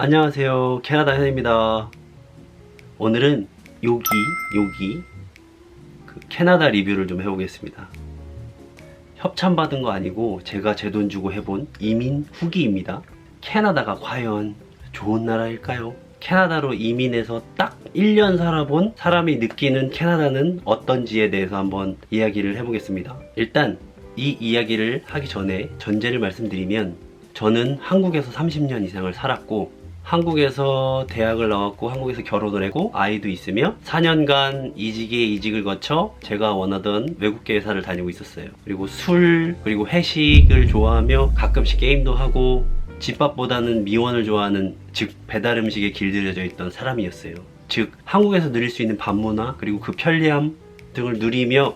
안녕하세요, 캐나다 현입니다. 오늘은 여기 캐나다 리뷰를 좀 해보겠습니다. 협찬받은 거 아니고 제가 제 돈 주고 해본 이민 후기입니다. 캐나다가 과연 좋은 나라일까요? 캐나다로 이민해서 딱 1년 살아본 사람이 느끼는 캐나다는 어떤지에 대해서 한번 이야기를 해보겠습니다. 일단 이 이야기를 하기 전에 전제를 말씀드리면, 저는 한국에서 30년 이상을 살았고, 한국에서 대학을 나왔고, 한국에서 결혼을 했고, 아이도 있으며 4년간 이직을 거쳐 제가 원하던 외국계 회사를 다니고 있었어요. 그리고 술, 그리고 회식을 좋아하며 가끔씩 게임도 하고, 집밥보다는 미원을 좋아하는, 즉 배달 음식에 길들여져 있던 사람이었어요. 즉 한국에서 누릴 수 있는 밥 문화, 그리고 그 편리함 등을 누리며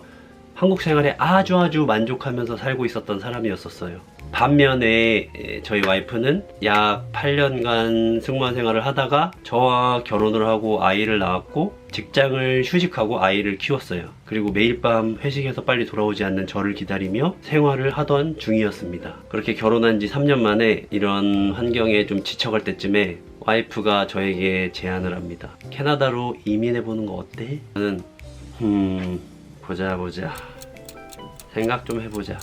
한국 생활에 아주 만족하면서 살고 있었던 사람이었어요. 반면에 저희 와이프는 약 8년간 승무원 생활을 하다가 저와 결혼을 하고 아이를 낳았고, 직장을 휴직하고 아이를 키웠어요. 그리고 매일 밤 회식해서 빨리 돌아오지 않는 저를 기다리며 생활을 하던 중이었습니다. 그렇게 결혼한 지 3년 만에 이런 환경에 좀 지쳐갈 때쯤에 와이프가 저에게 제안을 합니다. 캐나다로 이민해보는 거 어때? 저는 보자 생각 좀 해보자.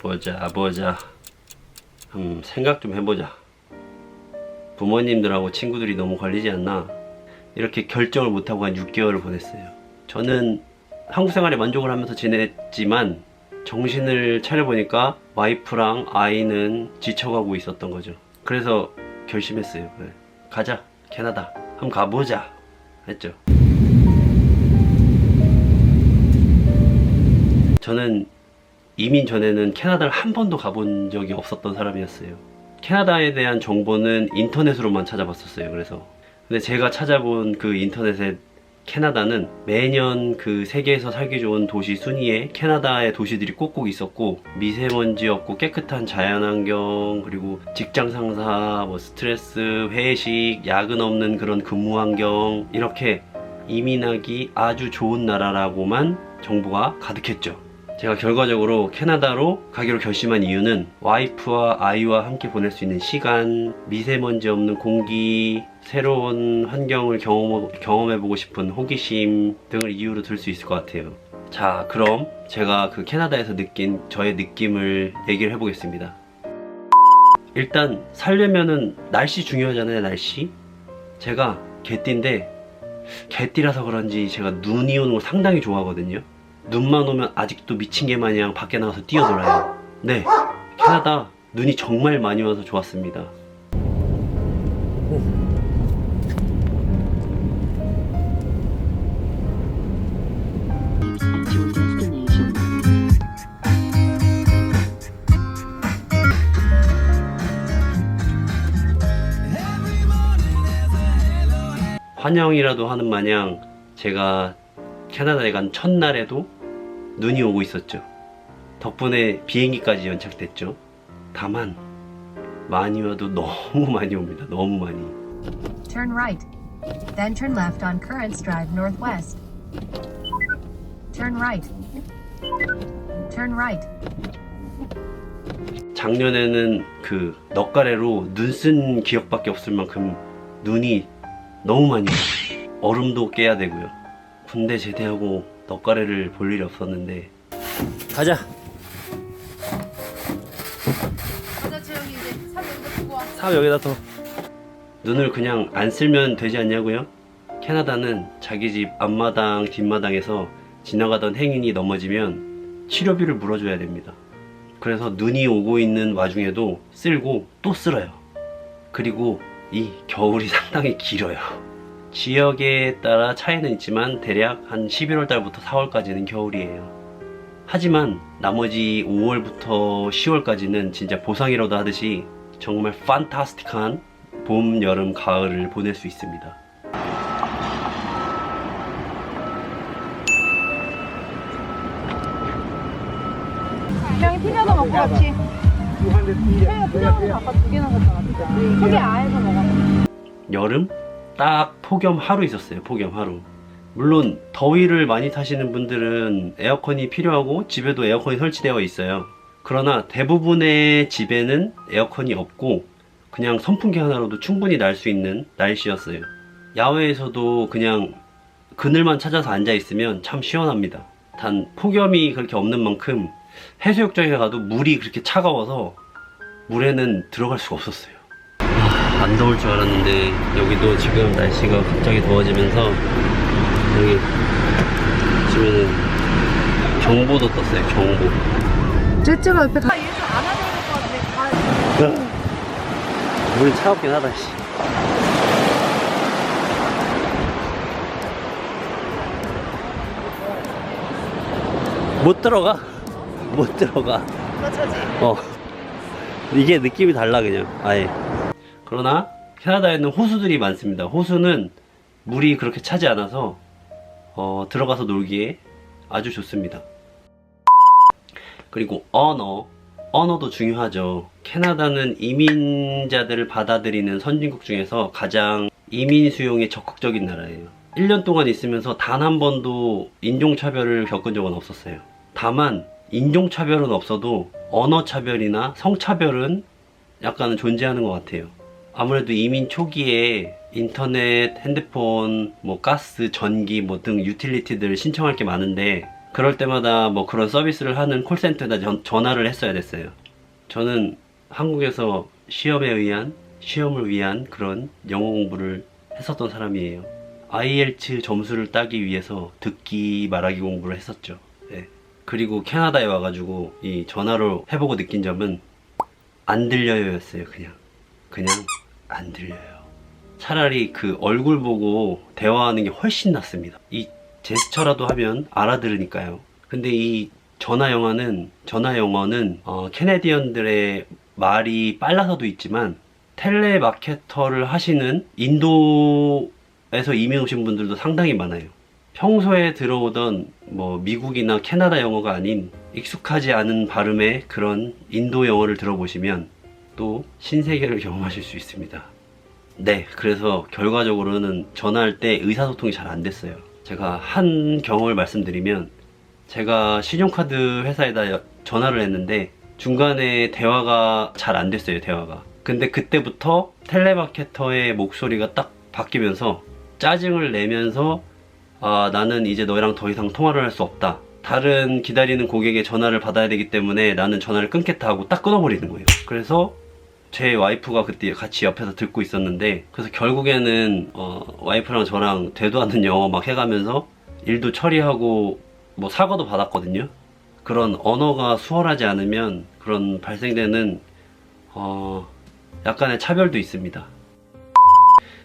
보자. 생각 좀 해보자. 부모님들하고 친구들이 너무 걸리지 않나? 이렇게 결정을 못하고 한 6개월을 보냈어요. 저는 한국 생활에 만족을 하면서 지냈지만 정신을 차려보니까 와이프랑 아이는 지쳐가고 있었던 거죠. 그래서 결심했어요. 가자, 캐나다 한번 가보자 했죠. 저는 이민 전에는 캐나다를 한 번도 가본 적이 없었던 사람이었어요. 캐나다에 대한 정보는 인터넷으로만 찾아봤었어요. 근데 제가 찾아본 그 인터넷의 캐나다는 매년 그 세계에서 살기 좋은 도시 순위에 캐나다의 도시들이 꼭꼭 있었고, 미세먼지 없고 깨끗한 자연환경, 그리고 직장 상사, 스트레스, 회식, 야근 없는 그런 근무 환경, 이렇게 이민하기 아주 좋은 나라라고만 정보가 가득했죠. 제가 결과적으로 캐나다로 가기로 결심한 이유는 와이프와 아이와 함께 보낼 수 있는 시간, 미세먼지 없는 공기, 새로운 환경을 경험해보고 싶은 호기심 등을 이유로 들 수 있을 것 같아요. 자, 그럼 제가 그 캐나다에서 느낀 저의 느낌을 얘기를 해보겠습니다. 일단 살려면은 날씨 중요하잖아요. 날씨. 제가 개띠인데, 개띠라서 그런지 제가 눈이 오는 걸 상당히 좋아하거든요. 눈만 오면 아직도 미친 개 마냥 밖에 나가서 뛰어놀아요. 네, 캐나다 눈이 정말 많이 와서 좋았습니다. 환영이라도 하는 마냥 제가 캐나다에 간 첫날에도 눈이 오고 있었죠. 덕분에 비행기까지 연착됐죠. 다만 많이 와도 너무 많이 옵니다. 너무 많이. Turn right, then turn left on Currents Drive Northwest. Turn right. Turn right. 작년에는 그 넉가래로 눈 쓴 기억밖에 없을 만큼 눈이 너무 많이 와요. 얼음도 깨야 되고요. 군대 제대하고 넉가래를 볼 일이 없었는데. 가자. 삽 여기다 둬. 눈을 그냥 안 쓸면 되지 않냐고요? 캐나다는 자기 집 앞마당 뒷마당에서 지나가던 행인이 넘어지면 치료비를 물어줘야 됩니다. 그래서 눈이 오고 있는 와중에도 쓸고 또 쓸어요. 그리고 이 겨울이 상당히 길어요. 지역에 따라 차이는 있지만 대략 한 11월 달부터 4월까지는 겨울이에요. 하지만 나머지 5월부터 10월까지는 진짜 보상이라도 하듯이 정말 판타스틱한 봄, 여름, 가을을 보낼 수 있습니다. 그냥 피자도 먹고 같이. 그냥 피자는 아까 2개나 먹었잖아. 크게 아에서 먹었어. 여름? 딱 폭염 하루 있었어요. 폭염 하루. 물론 더위를 많이 타시는 분들은 에어컨이 필요하고 집에도 에어컨이 설치되어 있어요. 그러나 대부분의 집에는 에어컨이 없고 그냥 선풍기 하나로도 충분히 날 수 있는 날씨였어요. 야외에서도 그냥 그늘만 찾아서 앉아 있으면 참 시원합니다. 단 폭염이 그렇게 없는 만큼 해수욕장에 가도 물이 그렇게 차가워서 물에는 들어갈 수가 없었어요. 안 더울 줄 알았는데 여기도 지금 날씨가 갑자기 더워지면서 여기 보시면은 경보도 떴어요. 경보. 쟤가 옆에 가. 얘좀 안아줘야 될 것 같아. 물이 차갑긴 하다. 씨. 못 들어가. 못 들어가. 그렇지. 이게 느낌이 달라 그냥 아예. 그러나 캐나다에는 호수들이 많습니다. 호수는 물이 그렇게 차지 않아서 들어가서 놀기에 아주 좋습니다. 그리고 언어도 중요하죠. 캐나다는 이민자들을 받아들이는 선진국 중에서 가장 이민 수용에 적극적인 나라예요. 1년 동안 있으면서 단 한 번도 인종차별을 겪은 적은 없었어요. 다만 인종차별은 없어도 언어차별이나 성차별은 약간은 존재하는 것 같아요. 아무래도 이민 초기에 인터넷, 핸드폰, 뭐 가스, 전기 뭐 등 유틸리티들 신청할 게 많은데 그럴 때마다 뭐 그런 서비스를 하는 콜센터에다 전화를 했어야 됐어요. 저는 한국에서 시험을 위한 그런 영어 공부를 했었던 사람이에요. IELTS 점수를 따기 위해서 듣기 말하기 공부를 했었죠. 네. 그리고 캐나다에 와가지고 이 전화로 해보고 느낀 점은 안 들려요 였어요. 그냥 안 들려요. 차라리 그 얼굴 보고 대화하는 게 훨씬 낫습니다. 이 제스처라도 하면 알아들으니까요. 근데 이 전화 영어는 캐네디언들의 말이 빨라서도 있지만 텔레마케터를 하시는 인도에서 이민 오신 분들도 상당히 많아요. 평소에 들어오던 뭐 미국이나 캐나다 영어가 아닌 익숙하지 않은 발음의 그런 인도 영어를 들어보시면 또 신세계를 경험하실 수 있습니다. 네, 그래서 결과적으로는 전화할 때 의사소통이 잘 안 됐어요. 제가 한 경험을 말씀드리면 제가 신용카드 회사에다 전화를 했는데 중간에 대화가 잘 안 됐어요. 대화가. 근데 그때부터 텔레마케터의 목소리가 딱 바뀌면서 짜증을 내면서 나는 이제 너희랑 더 이상 통화를 할 수 없다. 다른 기다리는 고객의 전화를 받아야 되기 때문에 나는 전화를 끊겠다 하고 딱 끊어버리는 거예요. 그래서 제 와이프가 그때 같이 옆에서 듣고 있었는데 그래서 결국에는 와이프랑 저랑 되도 않는 영어 막 해가면서 일도 처리하고 뭐 사과도 받았거든요. 그런 언어가 수월하지 않으면 그런 발생되는 약간의 차별도 있습니다.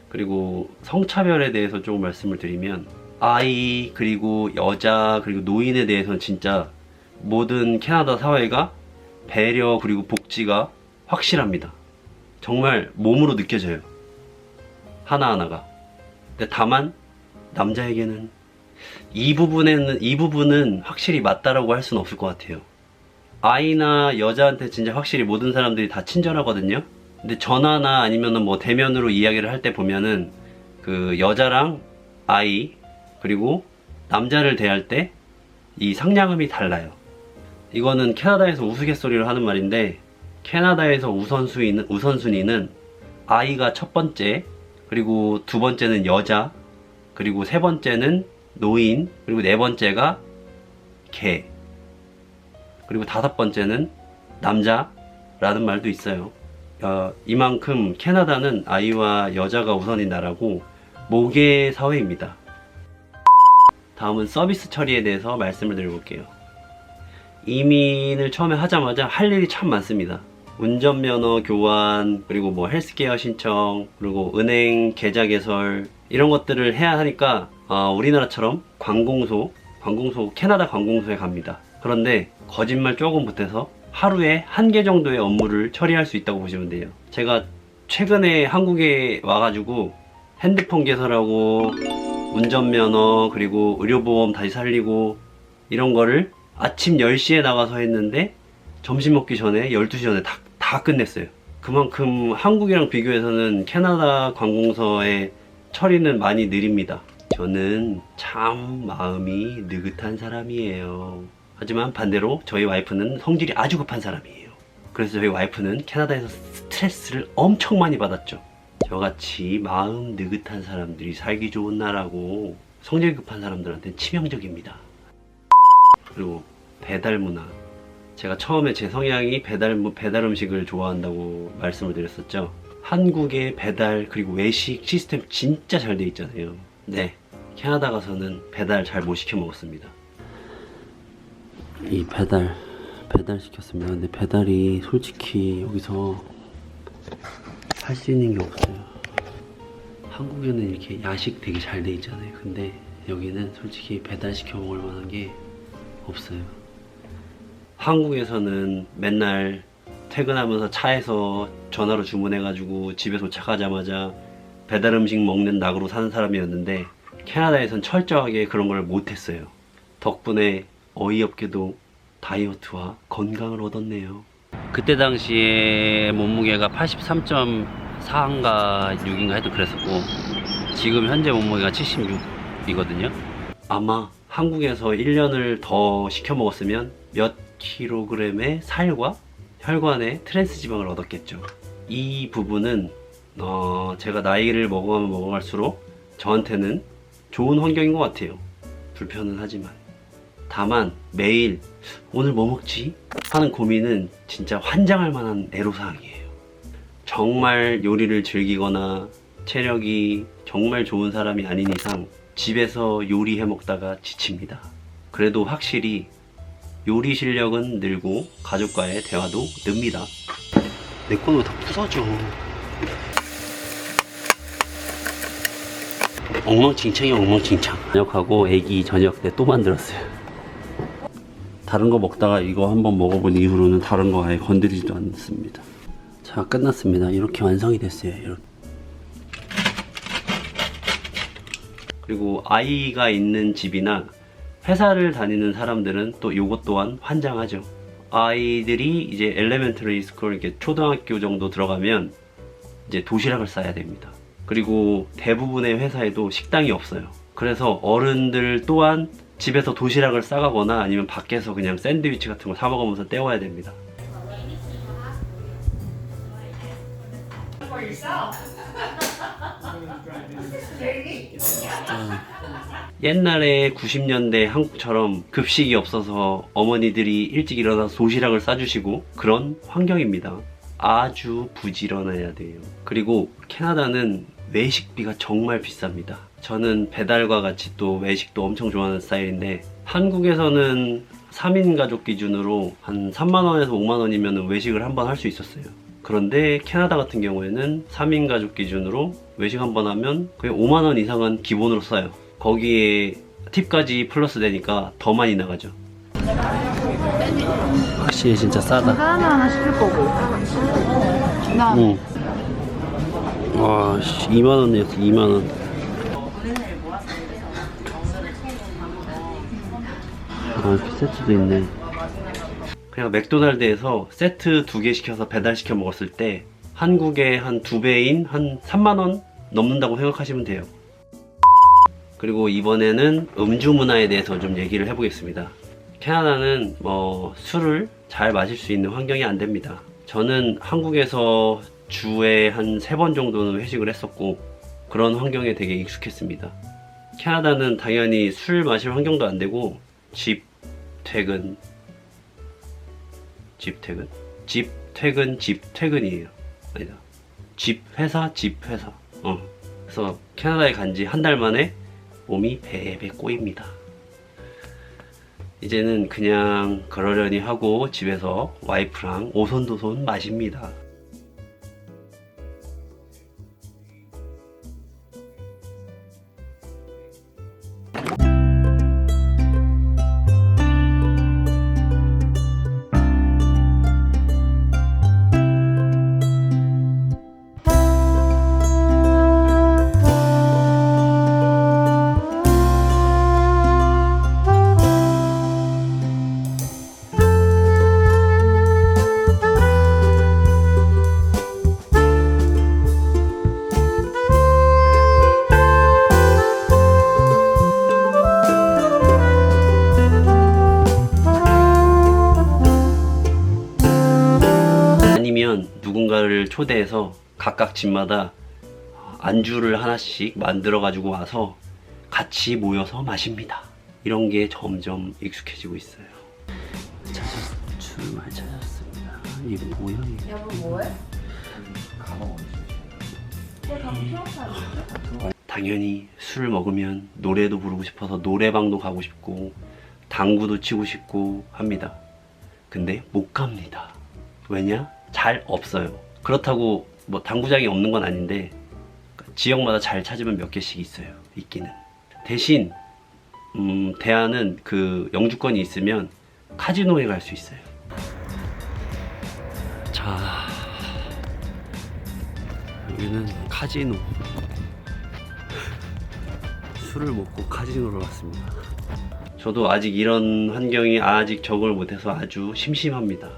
그리고 성차별에 대해서 조금 말씀을 드리면 아이 그리고 여자 그리고 노인에 대해서는 진짜 모든 캐나다 사회가 배려 그리고 복지가 확실합니다. 정말 몸으로 느껴져요. 하나하나가. 근데 다만 남자에게는 이 부분은 확실히 맞다라고 할 수는 없을 것 같아요. 아이나 여자한테 진짜 확실히 모든 사람들이 다 친절하거든요. 근데 전화나 아니면은 뭐 대면으로 이야기를 할 때 보면은 그 여자랑 아이 그리고 남자를 대할 때 이 상냥함이 달라요. 이거는 캐나다에서 우스갯소리를 하는 말인데 캐나다에서 우선순위는 아이가 첫 번째, 그리고 두 번째는 여자, 그리고 세 번째는 노인, 그리고 네 번째가 개, 그리고 다섯 번째는 남자라는 말도 있어요. 이만큼 캐나다는 아이와 여자가 우선인 나라고 모계 사회입니다. 다음은 서비스 처리에 대해서 말씀을 드려볼게요. 이민을 처음에 하자마자 할 일이 참 많습니다. 운전면허 교환, 그리고 뭐 헬스케어 신청, 그리고 은행 계좌 개설 이런 것들을 해야 하니까 우리나라처럼 캐나다 관공소에 갑니다. 그런데 거짓말 조금 보태서 하루에 1개 정도의 업무를 처리할 수 있다고 보시면 돼요. 제가 최근에 한국에 와가지고 핸드폰 개설하고 운전면허 그리고 의료보험 다시 살리고 이런 거를 아침 10시에 나가서 했는데 점심 먹기 전에 12시 전에 다 끝냈어요. 그만큼 한국이랑 비교해서는 캐나다 관공서의 처리는 많이 느립니다. 저는 참 마음이 느긋한 사람이에요. 하지만 반대로 저희 와이프는 성질이 아주 급한 사람이에요. 그래서 저희 와이프는 캐나다에서 스트레스를 엄청 많이 받았죠. 저같이 마음 느긋한 사람들이 살기 좋은 나라고 성질 급한 사람들한테는 치명적입니다. 그리고 배달 문화. 제가 처음에 제 성향이 배달 음식을 좋아한다고 말씀을 드렸었죠. 한국의 배달 그리고 외식 시스템 진짜 잘 돼 있잖아요. 네, 캐나다 가서는 배달 잘 못 시켜 먹었습니다. 이 배달 시켰습니다. 근데 배달이 솔직히 여기서 할 수 있는 게 없어요. 한국에는 이렇게 야식 되게 잘 돼 있잖아요. 근데 여기는 솔직히 배달 시켜 먹을 만한 게 없어요. 한국에서는 맨날 퇴근하면서 차에서 전화로 주문해가지고 집에 도착하자마자 배달 음식 먹는 낙으로 사는 사람이었는데 캐나다에선 철저하게 그런 걸 못했어요. 덕분에 어이없게도 다이어트와 건강을 얻었네요. 그때 당시에 몸무게가 83.4인가 6인가 해도 그랬었고 지금 현재 몸무게가 76이거든요. 아마 한국에서 1년을 더 시켜 먹었으면 몇 킬로그램의 살과 혈관에 트랜스 지방을 얻었겠죠. 이 부분은 제가 나이를 먹어가면 먹어갈수록 저한테는 좋은 환경인 것 같아요. 불편은 하지만. 다만 매일 오늘 뭐 먹지? 하는 고민은 진짜 환장할 만한 애로사항이에요. 정말 요리를 즐기거나 체력이 정말 좋은 사람이 아닌 이상 집에서 요리해 먹다가 지칩니다. 그래도 확실히 요리 실력은 늘고 가족과의 대화도 늡니다. 내 거는 다 부서져. 엉망진창이야 엉망진창. 저녁하고 애기 저녁 때 또 만들었어요. 다른 거 먹다가 이거 한번 먹어본 이후로는 다른 거 아예 건드리지도 않습니다. 자, 끝났습니다. 이렇게 완성이 됐어요. 이렇게. 그리고 아이가 있는 집이나 회사를 다니는 사람들은 또 요것 또한 환장하죠. 아이들이 이제 엘레멘터리 스쿨, 이렇게 초등학교 정도 들어가면 이제 도시락을 싸야 됩니다. 그리고 대부분의 회사에도 식당이 없어요. 그래서 어른들 또한 집에서 도시락을 싸가거나 아니면 밖에서 그냥 샌드위치 같은 거 사 먹으면서 때워야 됩니다. 옛날에 90년대 한국처럼 급식이 없어서 어머니들이 일찍 일어나서 도시락을 싸주시고 그런 환경입니다. 아주 부지런해야 돼요. 그리고 캐나다는 외식비가 정말 비쌉니다. 저는 배달과 같이 또 외식도 엄청 좋아하는 스타일인데 한국에서는 3인 가족 기준으로 한 3만원에서 5만원이면 외식을 한번 할 수 있었어요. 그런데 캐나다 같은 경우에는 3인 가족 기준으로 외식 한번 하면 거의 5만원 이상은 기본으로 써요. 거기에 팁까지 플러스 되니까 더 많이 나가죠. 확실히 진짜 싸다. 하나 시킬 거고. 나 응. 와, 2만원이었어, 2만원. 아, 이렇게 세트도 있네. 그냥 맥도날드에서 세트 2개 시켜서 배달시켜 먹었을 때 한국의 한 2배인 한 3만원 넘는다고 생각하시면 돼요. 그리고 이번에는 음주 문화에 대해서 좀 얘기를 해보겠습니다. 캐나다는 술을 잘 마실 수 있는 환경이 안 됩니다. 저는 한국에서 주에 한 3번 정도는 회식을 했었고 그런 환경에 되게 익숙했습니다. 캐나다는 당연히 술 마실 환경도 안 되고 집 퇴근이에요. 아니다. 집 회사. 그래서 캐나다에 간 지 한 달 만에 몸이 배배 꼬입니다. 이제는 그냥 그러려니 하고 집에서 와이프랑 오손도손 마십니다. 친구들 초대해서 각각 집마다 안주를 하나씩 만들어 가지고 와서 같이 모여서 마십니다. 이런 게 점점 익숙해지고 있어요. 주말 찾았습니다. 이게 모양이 여보 뭐해? 당연히 술을 먹으면 노래도 부르고 싶어서 노래방도 가고 싶고 당구도 치고 싶고 합니다. 근데 못 갑니다. 왜냐? 잘 없어요. 그렇다고 뭐 당구장이 없는 건 아닌데 지역마다 잘 찾으면 몇 개씩 있어요. 있기는. 대신 대안은 그 영주권이 있으면 카지노에 갈 수 있어요. 자, 여기는 카지노. 술을 먹고 카지노로 왔습니다. 저도 아직 이런 환경이 아직 적응을 못해서 아주 심심합니다.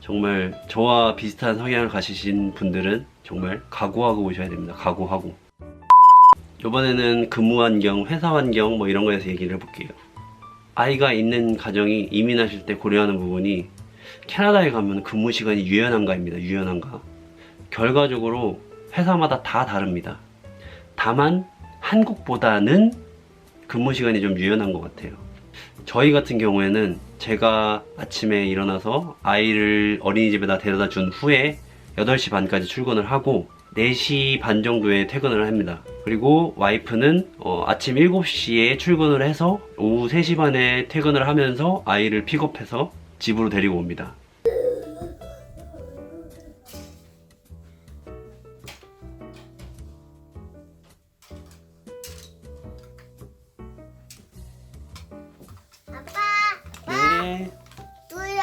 정말 저와 비슷한 성향을 가지신 분들은 정말 각오하고 오셔야 됩니다. 각오하고. 이번에는 근무 환경, 회사 환경 뭐 이런 거에서 얘기를 해볼게요. 아이가 있는 가정이 이민하실 때 고려하는 부분이 캐나다에 가면 근무 시간이 유연한가입니다. 유연한가. 결과적으로 회사마다 다 다릅니다. 다만 한국보다는 근무 시간이 좀 유연한 것 같아요. 저희 같은 경우에는 제가 아침에 일어나서 아이를 어린이집에다 데려다 준 후에 8시 반까지 출근을 하고 4시 반 정도에 퇴근을 합니다. 그리고 와이프는 아침 7시에 출근을 해서 오후 3시 반에 퇴근을 하면서 아이를 픽업해서 집으로 데리고 옵니다. 아빠, 네. 누요,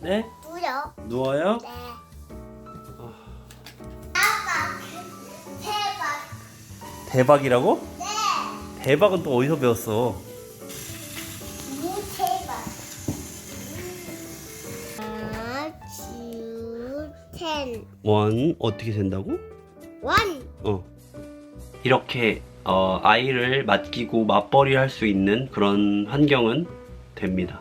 네? 누요. 누워요? 네. 아빠, 대박. 대박이라고? 네, 대박은 또 어디서 배웠어? 대박. 하나, 둘, 셋. 원 어떻게 된다고? 원. 이렇게 아이를 맡기고 맞벌이 할 수 있는 그런 환경은 됩니다.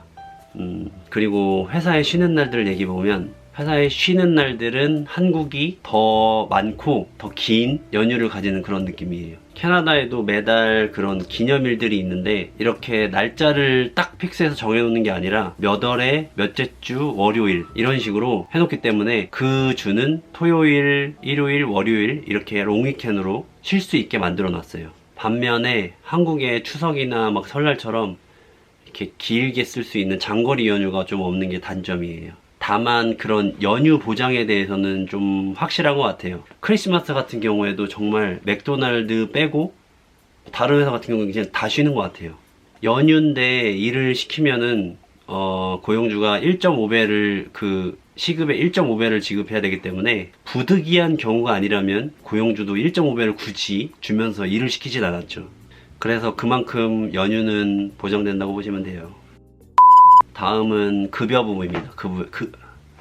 그리고 회사에 쉬는 날들 얘기 보면 회사에 쉬는 날들은 한국이 더 많고 더 긴 연휴를 가지는 그런 느낌이에요. 캐나다에도 매달 그런 기념일들이 있는데 이렇게 날짜를 딱 픽스해서 정해놓는 게 아니라 몇 월에 몇째 주 월요일 이런 식으로 해놓기 때문에 그 주는 토요일, 일요일, 월요일 이렇게 롱위켄으로 쉴 수 있게 만들어 놨어요. 반면에 한국의 추석이나 막 설날처럼 이렇게 길게 쓸 수 있는 장거리 연휴가 좀 없는 게 단점이에요. 다만 그런 연휴 보장에 대해서는 좀 확실한 것 같아요. 크리스마스 같은 경우에도 정말 맥도날드 빼고 다른 회사 같은 경우는 그냥 다 쉬는 것 같아요. 연휴인데 일을 시키면은 고용주가 1.5배를 그 시급의 1.5배를 지급해야 되기 때문에 부득이한 경우가 아니라면 고용주도 1.5배를 굳이 주면서 일을 시키진 않았죠. 그래서 그만큼 연휴는 보장된다고 보시면 돼요. 다음은 급여 부분입니다.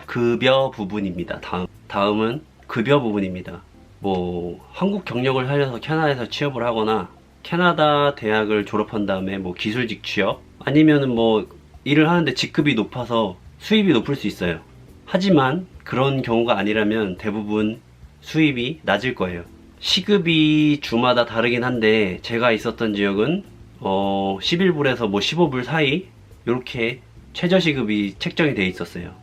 급여 부분입니다. 다음은 급여 부분입니다. 뭐 한국 경력을 살려서 캐나다에서 취업을 하거나 캐나다 대학을 졸업한 다음에 뭐 기술직 취업 아니면은 뭐 일을 하는데 직급이 높아서 수입이 높을 수 있어요. 하지만 그런 경우가 아니라면 대부분 수입이 낮을 거예요. 시급이 주마다 다르긴 한데 제가 있었던 지역은 11불에서 뭐 15불 사이 이렇게 최저시급이 책정이 돼 있었어요.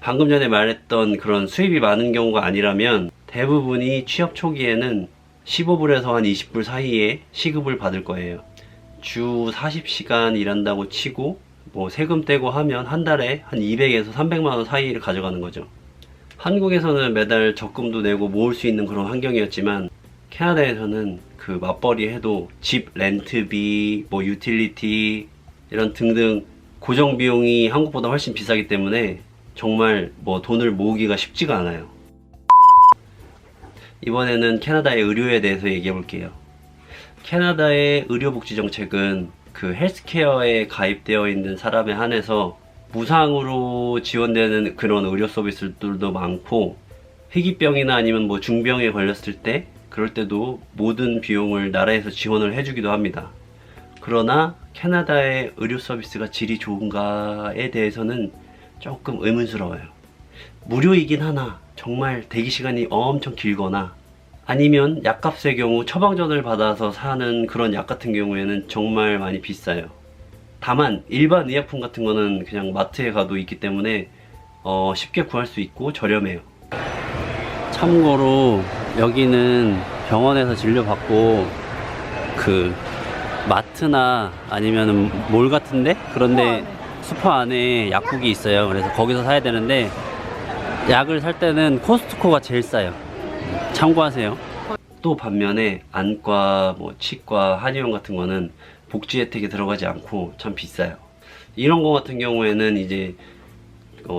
방금 전에 말했던 그런 수입이 많은 경우가 아니라면 대부분이 취업 초기에는 15불에서 한 20불 사이에 시급을 받을 거예요. 주 40시간 일한다고 치고 뭐 세금 떼고 하면 한 달에 한 200에서 300만원 사이를 가져가는 거죠. 한국에서는 매달 적금도 내고 모을 수 있는 그런 환경이었지만 캐나다에서는 그 맞벌이 해도 집 렌트비, 뭐 유틸리티 이런 등등 고정 비용이 한국보다 훨씬 비싸기 때문에 정말 뭐 돈을 모으기가 쉽지가 않아요. 이번에는 캐나다의 의료에 대해서 얘기해 볼게요. 캐나다의 의료복지 정책은 그 헬스케어에 가입되어 있는 사람에 한해서 무상으로 지원되는 그런 의료 서비스들도 많고 희귀병이나 아니면 뭐 중병에 걸렸을 때 그럴 때도 모든 비용을 나라에서 지원을 해주기도 합니다. 그러나 캐나다의 의료 서비스가 질이 좋은가에 대해서는 조금 의문스러워요. 무료이긴 하나 정말 대기 시간이 엄청 길거나 아니면 약값의 경우 처방전을 받아서 사는 그런 약 같은 경우에는 정말 많이 비싸요. 다만 일반 의약품 같은 거는 그냥 마트에 가도 있기 때문에 쉽게 구할 수 있고 저렴해요. 참고로 여기는 병원에서 진료받고 그 마트나 아니면 몰 같은데 그런데 슈퍼 안에 약국이 있어요. 그래서 거기서 사야 되는데 약을 살 때는 코스트코가 제일 싸요. 참고하세요. 또 반면에 안과, 뭐 치과, 한의원 같은 거는 복지 혜택이 들어가지 않고 참 비싸요. 이런 거 같은 경우에는 이제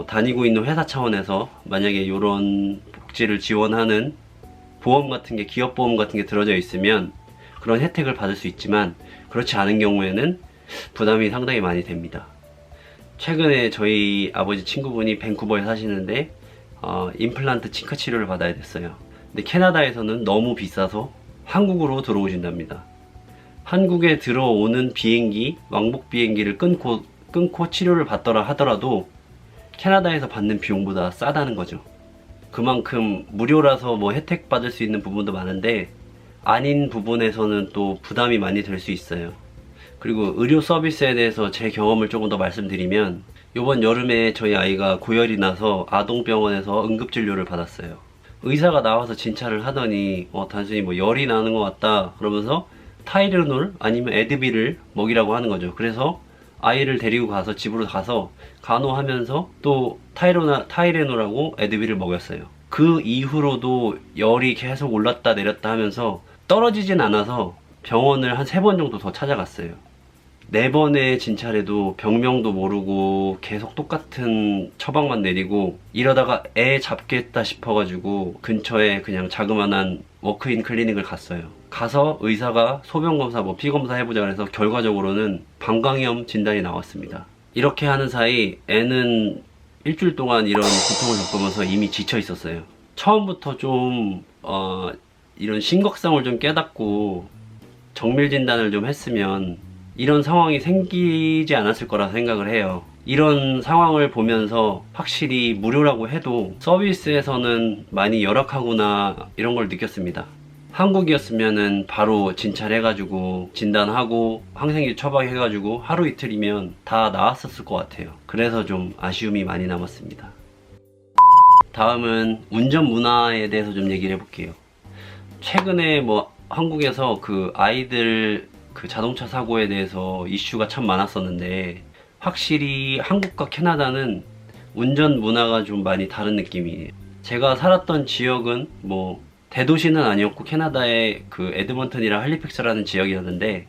다니고 있는 회사 차원에서 만약에 이런 복지를 지원하는 보험 같은 게, 기업 보험 같은 게 들어져 있으면 그런 혜택을 받을 수 있지만 그렇지 않은 경우에는 부담이 상당히 많이 됩니다. 최근에 저희 아버지 친구분이 밴쿠버에 사시는데 임플란트 치과 치료를 받아야 됐어요. 근데 캐나다에서는 너무 비싸서 한국으로 들어오신답니다. 한국에 들어오는 비행기, 왕복 비행기를 끊고 치료를 받더라 하더라도 캐나다에서 받는 비용보다 싸다는 거죠. 그만큼 무료라서 뭐 혜택 받을 수 있는 부분도 많은데 아닌 부분에서는 또 부담이 많이 될 수 있어요. 그리고 의료 서비스에 대해서 제 경험을 조금 더 말씀드리면 이번 여름에 저희 아이가 고열이 나서 아동병원에서 응급진료를 받았어요. 의사가 나와서 진찰을 하더니 단순히 뭐 열이 나는 것 같다 그러면서 타이레놀 아니면 에드빌을 먹이라고 하는 거죠. 그래서 아이를 데리고 가서 집으로 가서 간호하면서 또 타이레놀하고 에드빌을 먹였어요. 그 이후로도 열이 계속 올랐다 내렸다 하면서 떨어지진 않아서 병원을 한 3번 정도 더 찾아갔어요. 4번의 진찰에도 병명도 모르고 계속 똑같은 처방만 내리고 이러다가 애 잡겠다 싶어가지고 근처에 그냥 자그만한 워크인 클리닉을 갔어요. 가서 의사가 소변검사 뭐 피검사 해보자 그래서 결과적으로는 방광염 진단이 나왔습니다. 이렇게 하는 사이 애는 일주일 동안 이런 고통을 겪으면서 이미 지쳐 있었어요. 처음부터 좀 이런 심각성을 좀 깨닫고 정밀 진단을 좀 했으면 이런 상황이 생기지 않았을 거라 생각을 해요. 이런 상황을 보면서 확실히 무료라고 해도 서비스에서는 많이 열악하구나 이런 걸 느꼈습니다. 한국이었으면은 바로 진찰해가지고 진단하고 항생제 처방해가지고 하루 이틀이면 다 나았었을 것 같아요. 그래서 좀 아쉬움이 많이 남았습니다. 다음은 운전 문화에 대해서 좀 얘기를 해볼게요. 최근에 뭐 한국에서 그 아이들 그 자동차 사고에 대해서 이슈가 참 많았었는데 확실히 한국과 캐나다는 운전 문화가 좀 많이 다른 느낌이에요. 제가 살았던 지역은 뭐 대도시는 아니었고 캐나다의 그 에드먼턴이랑 할리팩스라는 지역이었는데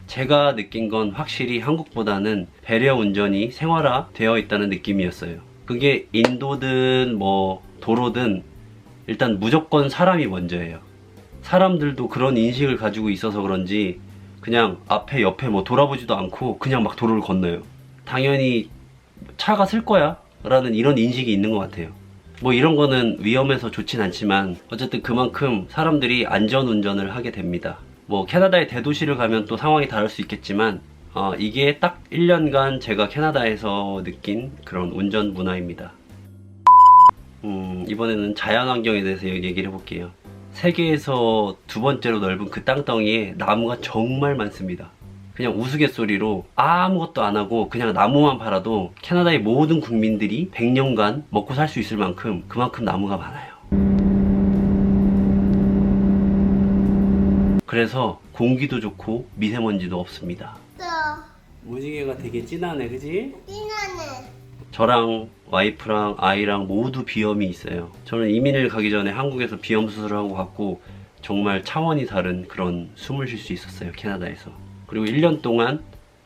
제가 느낀 건 확실히 한국보다는 배려 운전이 생활화되어 있다는 느낌이었어요. 그게 인도든 뭐 도로든 일단 무조건 사람이 먼저예요. 사람들도 그런 인식을 가지고 있어서 그런지 그냥 앞에 옆에 뭐 돌아보지도 않고 그냥 막 도로를 건너요. 당연히 차가 쓸 거야 라는 이런 인식이 있는 것 같아요. 뭐 이런 거는 위험해서 좋진 않지만 어쨌든 그만큼 사람들이 안전운전을 하게 됩니다. 뭐 캐나다의 대도시를 가면 또 상황이 다를 수 있겠지만 이게 딱 1년간 제가 캐나다에서 느낀 그런 운전 문화입니다. 이번에는 자연환경에 대해서 얘기를 해볼게요. 세계에서 2번째로 넓은 그 땅덩이에 나무가 정말 많습니다. 그냥 우스갯소리로 아무것도 안 하고 그냥 나무만 팔아도 캐나다의 모든 국민들이 100년간 먹고 살 수 있을 만큼 그만큼 나무가 많아요. 그래서 공기도 좋고 미세먼지도 없습니다. 무지개가 되게 진하네, 그지? 띵하네. 저랑 와이프랑 아이랑 모두 비염이 있어요. 저는 이민을 가기 전에 한국에서 비염 수술을 하고 갔고 정말 차원이 다른 그런 숨을 쉴 수 있었어요, 캐나다에서. 그리고 1년 동안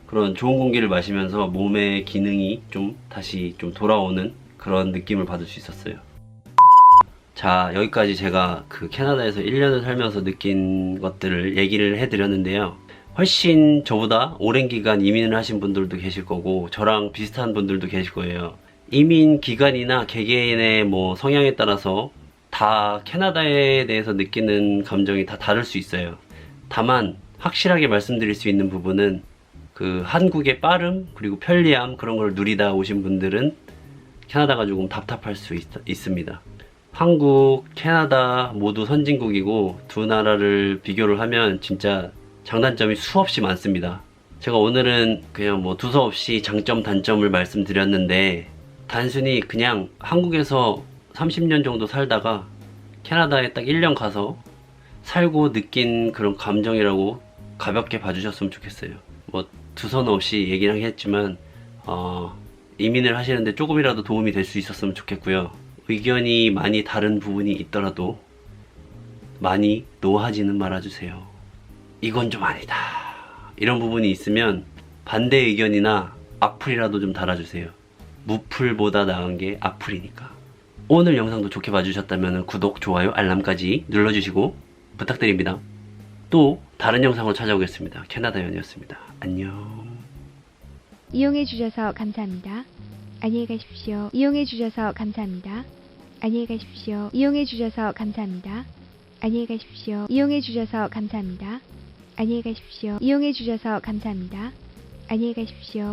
그런 좋은 공기를 마시면서 몸의 기능이 좀 다시 좀 돌아오는 그런 느낌을 받을 수 있었어요. 자, 여기까지 제가 그 캐나다에서 1년을 살면서 느낀 것들을 얘기를 해드렸는데요. 훨씬 저보다 오랜 기간 이민을 하신 분들도 계실 거고 저랑 비슷한 분들도 계실 거예요. 이민 기간이나 개개인의 뭐 성향에 따라서 다 캐나다에 대해서 느끼는 감정이 다 다를 수 있어요. 다만 확실하게 말씀드릴 수 있는 부분은 그 한국의 빠름 그리고 편리함 그런 걸 누리다 오신 분들은 캐나다가 조금 답답할 수 있습니다. 한국, 캐나다 모두 선진국이고 두 나라를 비교를 하면 진짜 장단점이 수없이 많습니다. 제가 오늘은 그냥 뭐 두서없이 장점, 단점을 말씀드렸는데 단순히 그냥 한국에서 30년 정도 살다가 캐나다에 딱 1년 가서 살고 느낀 그런 감정이라고 가볍게 봐주셨으면 좋겠어요. 뭐 두서는 없이 얘기를 했지만 이민을 하시는데 조금이라도 도움이 될 수 있었으면 좋겠고요. 의견이 많이 다른 부분이 있더라도 많이 노하지는 말아주세요. 이건 좀 아니다, 이런 부분이 있으면 반대 의견이나 악플이라도 좀 달아주세요. 무플보다 나은 게 악플이니까. 오늘 영상도 좋게 봐주셨다면 구독, 좋아요, 알람까지 눌러주시고 부탁드립니다. 또 다른 영상으로 찾아오겠습니다. 캐나다연이었습니다. 안녕. 이용해 주셔서 감사합니다. 안녕히 가십시오. 이용해 주셔서 감사합니다. 안녕히 가십시오. 이용해 주셔서 감사합니다. 안녕히 가십시오. 이용해 주셔서 감사합니다. 안녕히 가십시오. 이용해 주셔서 감사합니다. 안녕히 가십시오.